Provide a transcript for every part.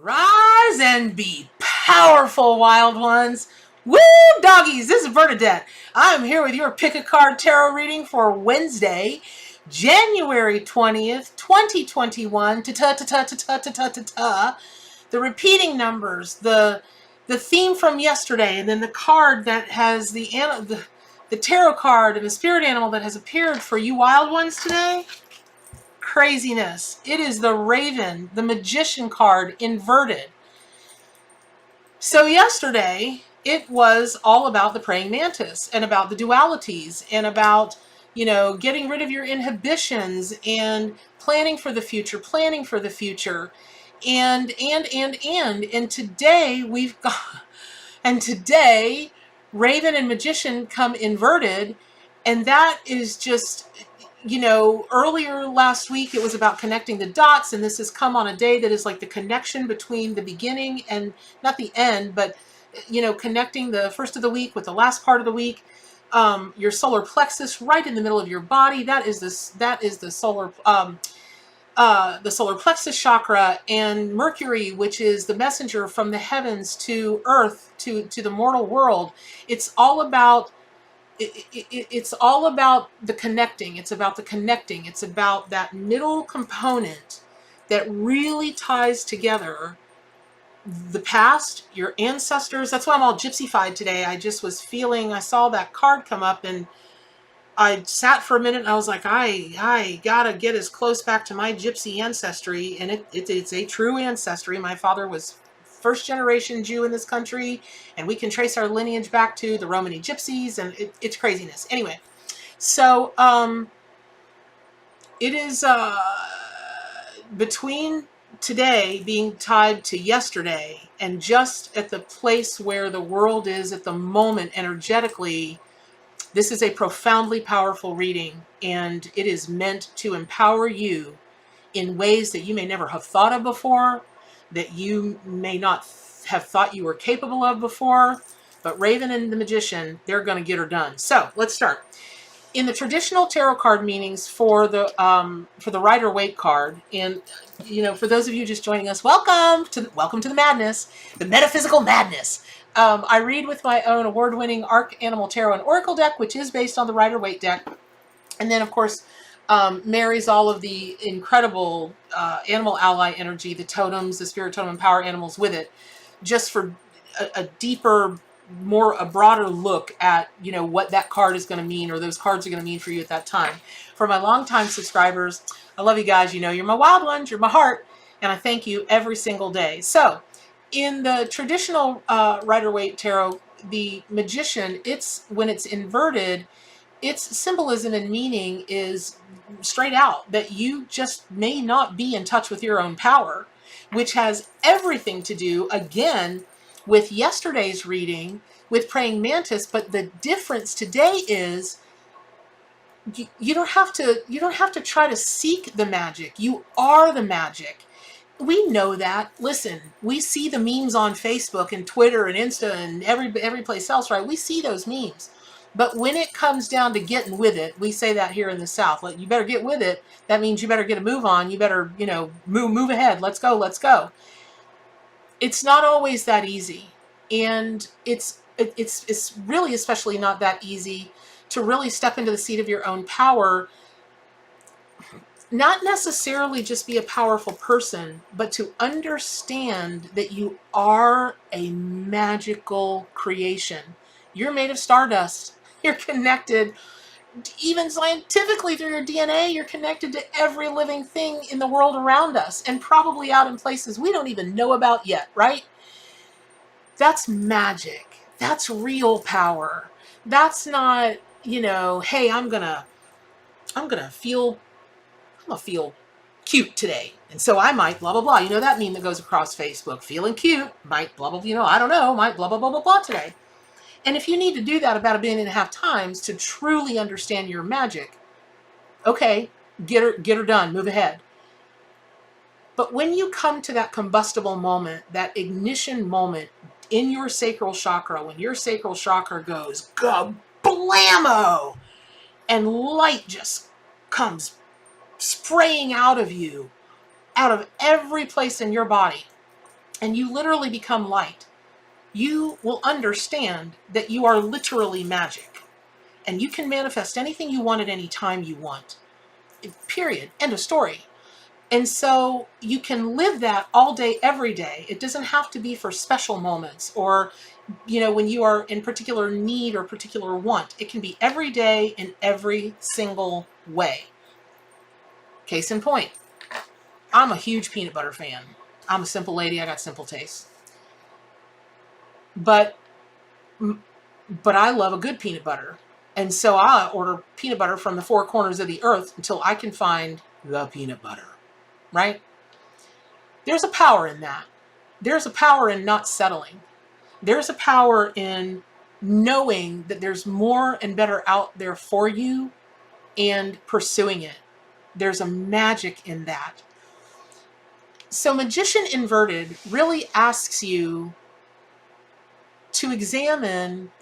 Rise and be powerful, wild ones. Woo, doggies. This is Bernadette. I'm here with your pick a card tarot reading for Wednesday, January 20th, 2021. Ta-ta-ta-ta-ta-ta-ta-ta. The repeating numbers, the theme from yesterday, and then the card that has the tarot card and the spirit animal that has appeared for you wild ones today. Craziness. It is the Raven, the Magician card inverted. So yesterday, it was all about the praying mantis and about the dualities and about, getting rid of your inhibitions and planning for the future. And today, Raven and Magician come inverted, and that is just, earlier last week it was about connecting the dots, and this has come on a day that is like the connection between the beginning and not the end, but connecting the first of the week with the last part of the week. Your solar plexus right in the middle of your body. That is the solar plexus chakra, and Mercury, which is the messenger from the heavens to earth, to the mortal world. It's all about it's all about the connecting. It's about the connecting. It's about that middle component that really ties together the past, your ancestors. That's why I'm all gypsified today. I just was feeling, I saw that card come up, and I sat for a minute, and I was like, I gotta get as close back to my gypsy ancestry, and it's a true ancestry. My father was first generation Jew in this country, and we can trace our lineage back to the Romani gypsies, and it's craziness. Anyway, so it is between today being tied to yesterday, and just at the place where the world is at the moment energetically. This is a profoundly powerful reading, and it is meant to empower you in ways that you may never have thought of before, that you may not have thought you were capable of before. But Raven and the Magician, they're going to get her done. So let's start. In the traditional tarot card meanings for the Rider-Waite card, and for those of you just joining us, welcome to the madness, the metaphysical madness. I read with my own award-winning Arc Animal Tarot and Oracle deck, which is based on the Rider-Waite deck, and then of course marries all of the incredible animal ally energy, the totems, the spirit totem and power animals with it, just for a deeper, a broader look at what that card is going to mean, or those cards are going to mean for you at that time. For my longtime subscribers, I love you guys. You're my wild ones, you're my heart, and I thank you every single day. So in the traditional Rider-Waite tarot, the Magician, when it's inverted, its symbolism and meaning is straight out that you just may not be in touch with your own power, which has everything to do, again, with yesterday's reading with praying mantis. But the difference today is you don't have to try to seek the magic. You are the magic. We know that. Listen, we see the memes on Facebook and Twitter and Insta and every place else, right? We see those memes. But when it comes down to getting with it, we say that here in the South, like, you better get with it. That means you better get a move on. You better, move ahead. Let's go. It's not always that easy. And it's really especially not that easy to really step into the seat of your own power. Not necessarily just be a powerful person, but to understand that you are a magical creation. You're made of stardust. You're connected, even scientifically through your DNA, you're connected to every living thing in the world around us, and probably out in places we don't even know about yet, right? That's magic. That's real power. That's not, hey, I'm gonna feel cute today, and so I might blah blah blah. That meme that goes across Facebook, feeling cute, might blah blah, I don't know, might blah blah blah blah blah today. And if you need to do that about 1.5 billion times to truly understand your magic, okay, get her done, move ahead. But when you come to that combustible moment, that ignition moment in your sacral chakra, when your sacral chakra goes blammo, and light just comes spraying out of you, out of every place in your body, and you literally become light, you will understand that you are literally magic. And you can manifest anything you want at any time you want. Period. End of story. And so you can live that all day, every day. It doesn't have to be for special moments or, when you are in particular need or particular want. It can be every day in every single way. Case in point, I'm a huge peanut butter fan. I'm a simple lady. I got simple tastes. But I love a good peanut butter. And so I order peanut butter from the four corners of the earth until I can find the peanut butter, right? There's a power in that. There's a power in not settling. There's a power in knowing that there's more and better out there for you and pursuing it. There's a magic in that. So Magician Inverted really asks you to examine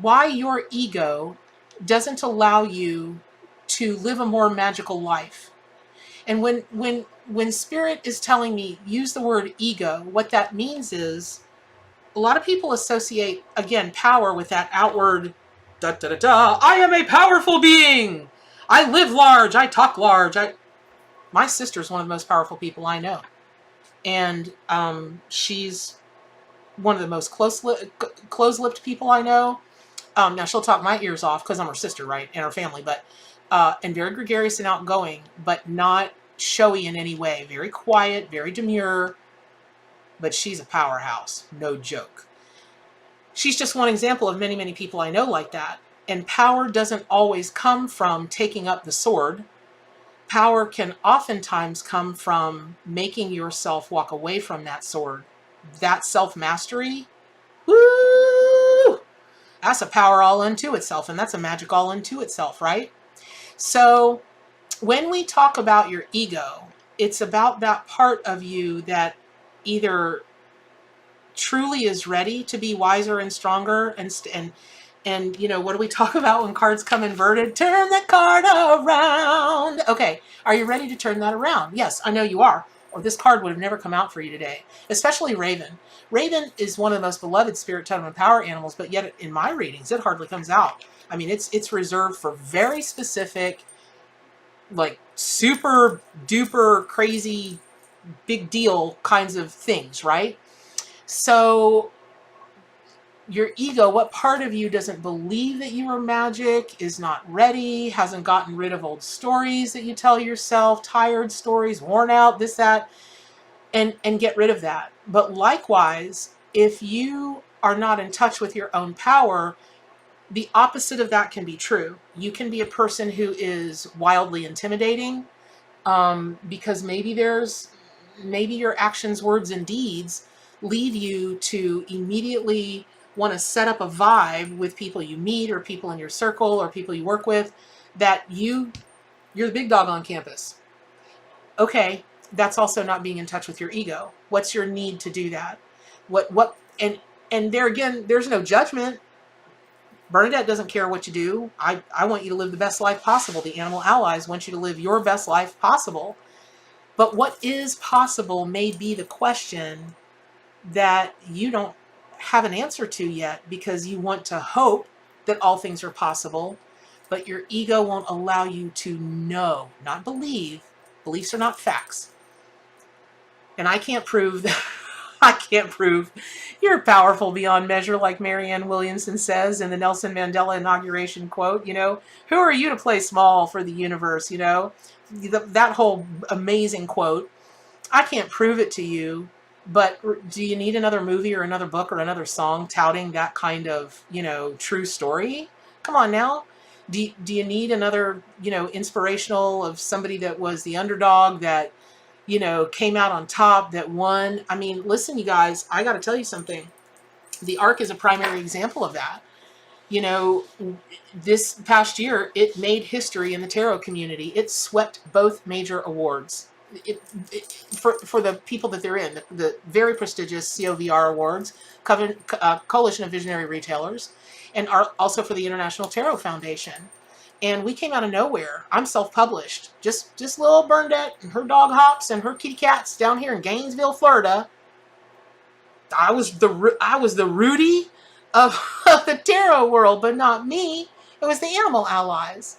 why your ego doesn't allow you to live a more magical life. And when Spirit is telling me use the word ego, what that means is a lot of people associate, again, power with that outward, da da da da, I am a powerful being. I live large. I talk large. My sister's one of the most powerful people I know. And she's one of the most close-lipped people I know. Now she'll talk my ears off because I'm her sister, right, and her family, but and very gregarious and outgoing, but not showy in any way. Very quiet, very demure, but she's a powerhouse, no joke. She's just one example of many, many people I know like that. And power doesn't always come from taking up the sword. Power can oftentimes come from making yourself walk away from that sword. That self-mastery, woo! That's a power all unto itself, and that's a magic all unto itself, right? So when we talk about your ego, it's about that part of you that either truly is ready to be wiser and stronger and what do we talk about when cards come inverted? Turn the card around. Okay, are you ready to turn that around? Yes, I know you are, or this card would have never come out for you today, especially Raven. Raven is one of the most beloved spirit totem and power animals, but yet in my readings, it hardly comes out. I mean, it's reserved for very specific, like super duper crazy, big deal kinds of things, right? So your ego, what part of you doesn't believe that you are magic, is not ready, hasn't gotten rid of old stories that you tell yourself, tired stories, worn out, this, that, and get rid of that. But likewise, if you are not in touch with your own power, the opposite of that can be true. You can be a person who is wildly intimidating because maybe your actions, words, and deeds lead you to immediately want to set up a vibe with people you meet or people in your circle or people you work with that you're the big dog on campus. Okay, that's also not being in touch with your ego. What's your need to do that? And there again, there's no judgment. Bernadette doesn't care what you do. I want you to live the best life possible. The animal allies want you to live your best life possible. But what is possible may be the question that you don't have an answer to yet because you want to hope that all things are possible, but your ego won't allow you to know, not believe. Beliefs are not facts. And I can't prove that. I can't prove you're powerful beyond measure, like Marianne Williamson says in the Nelson Mandela inauguration quote. Who are you to play small for the universe? That whole amazing quote. I can't prove it to you. But do you need another movie or another book or another song touting that kind of, true story? Come on now. Do you need another, inspirational of somebody that was the underdog that, came out on top, that won? I mean, listen, you guys, I got to tell you something. The Ark is a primary example of that. This past year, it made history in the tarot community. It swept both major awards. For the people that they're in, the very prestigious COVR Awards, Coalition of Visionary Retailers, and also for the International Tarot Foundation. And we came out of nowhere. I'm self-published. Just little Bernadette and her dog Hops and her kitty cats down here in Gainesville, Florida. I was the Rudy of, of the tarot world, but not me. It was the animal allies.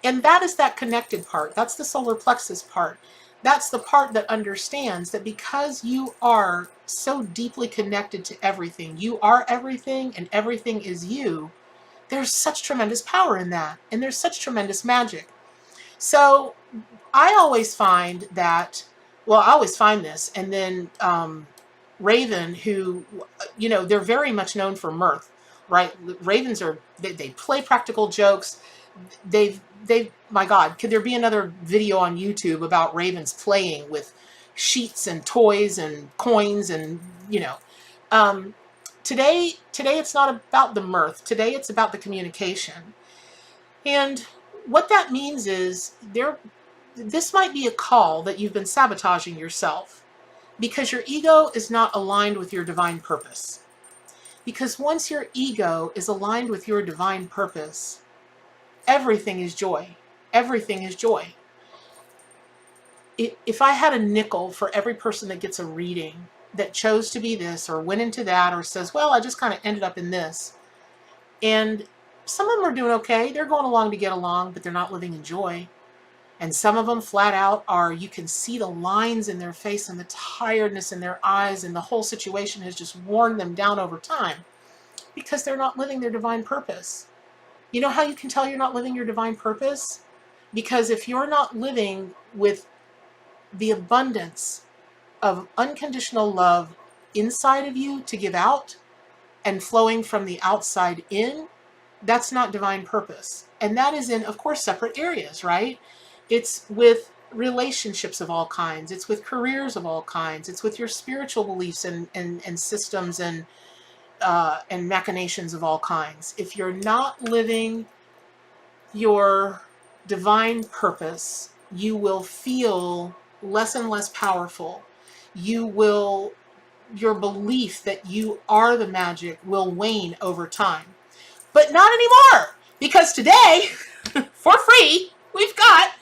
And that is that connected part. That's the solar plexus part. That's the part that understands that because you are so deeply connected to everything, you are everything and everything is you, there's such tremendous power in that. And there's such tremendous magic. So I always find that, well, I always find this, and then Raven, who, you know, they're very much known for mirth, right? Ravens are, they play practical jokes. They've, my God, could there be another video on YouTube about ravens playing with sheets and toys and coins and, you know, today it's not about the mirth. Today it's about the communication. And what that means is this might be a call that you've been sabotaging yourself because your ego is not aligned with your divine purpose. Because once your ego is aligned with your divine purpose, everything is joy. Everything is joy. If I had a nickel for every person that gets a reading that chose to be this or went into that or says, well, I just kind of ended up in this. And some of them are doing okay. They're going along to get along, but they're not living in joy. And some of them flat out are, you can see the lines in their face and the tiredness in their eyes, and the whole situation has just worn them down over time because they're not living their divine purpose. You know how you can tell you're not living your divine purpose? Because if you're not living with the abundance of unconditional love inside of you to give out and flowing from the outside in, that's not divine purpose. And that is in, of course, separate areas, right? It's with relationships of all kinds. It's with careers of all kinds. It's with your spiritual beliefs and systems and machinations of all kinds. If you're not living your divine purpose, you will feel less and less powerful. Your belief that you are the magic will wane over time. But not anymore, because today, for free, we've got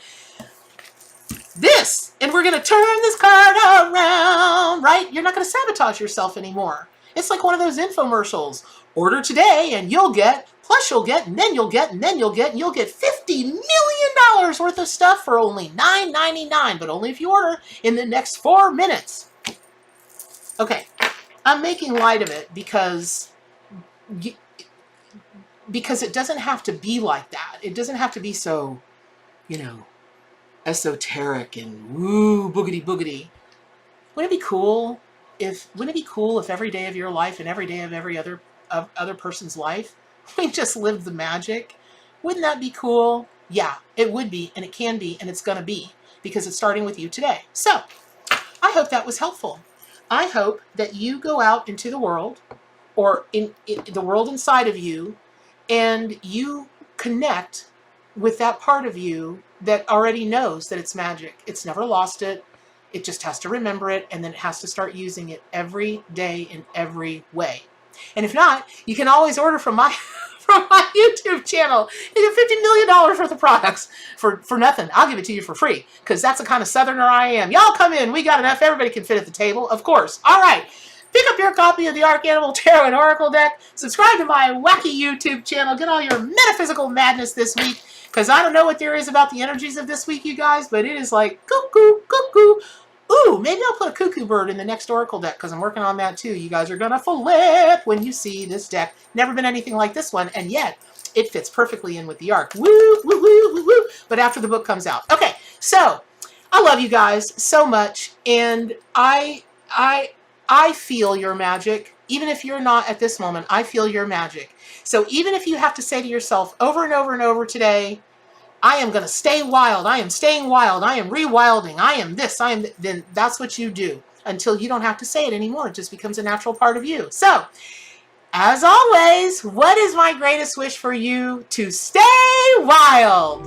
this, and we're going to turn this card around, right? You're not going to sabotage yourself anymore. It's like one of those infomercials. Order today and you'll get, plus you'll get, and then you'll get, and then you'll get, and you'll get $50 million worth of stuff for only $9.99, but only if you order in the next 4 minutes. Okay, I'm making light of it because it doesn't have to be like that. It doesn't have to be so, you know, esoteric and woo boogity boogity. Wouldn't it be cool if every day of your life and every day of every other person's life we just lived the magic? Wouldn't that be cool? Yeah, it would be, and it can be, and it's going to be, because it's starting with you today. So I hope that was helpful. I hope that you go out into the world, or in the world inside of you, and you connect with that part of you that already knows that it's magic. It's never lost it. It just has to remember it, and then it has to start using it every day in every way. And if not, you can always order from my YouTube channel. You get $50 million worth of products for nothing. I'll give it to you for free, because that's the kind of Southerner I am. Y'all come in. We got enough. Everybody can fit at the table, of course. All right. Pick up your copy of the Arcanimal Tarot and Oracle deck. Subscribe to my wacky YouTube channel. Get all your metaphysical madness this week, because I don't know what there is about the energies of this week, you guys, but it is like cuckoo, cuckoo. Ooh, maybe I'll put a cuckoo bird in the next Oracle deck, because I'm working on that too. You guys are going to flip when you see this deck. Never been anything like this one, and yet it fits perfectly in with the arc. Woo, woo, woo, woo, woo. But after the book comes out. Okay, so I love you guys so much, and I feel your magic. Even if you're not at this moment, I feel your magic. So even if you have to say to yourself over and over and over today, I am going to stay wild, I am staying wild, I am rewilding, I am this, I am then that's what you do until you don't have to say it anymore. It just becomes a natural part of you. So, as always, what is my greatest wish for you? To stay wild.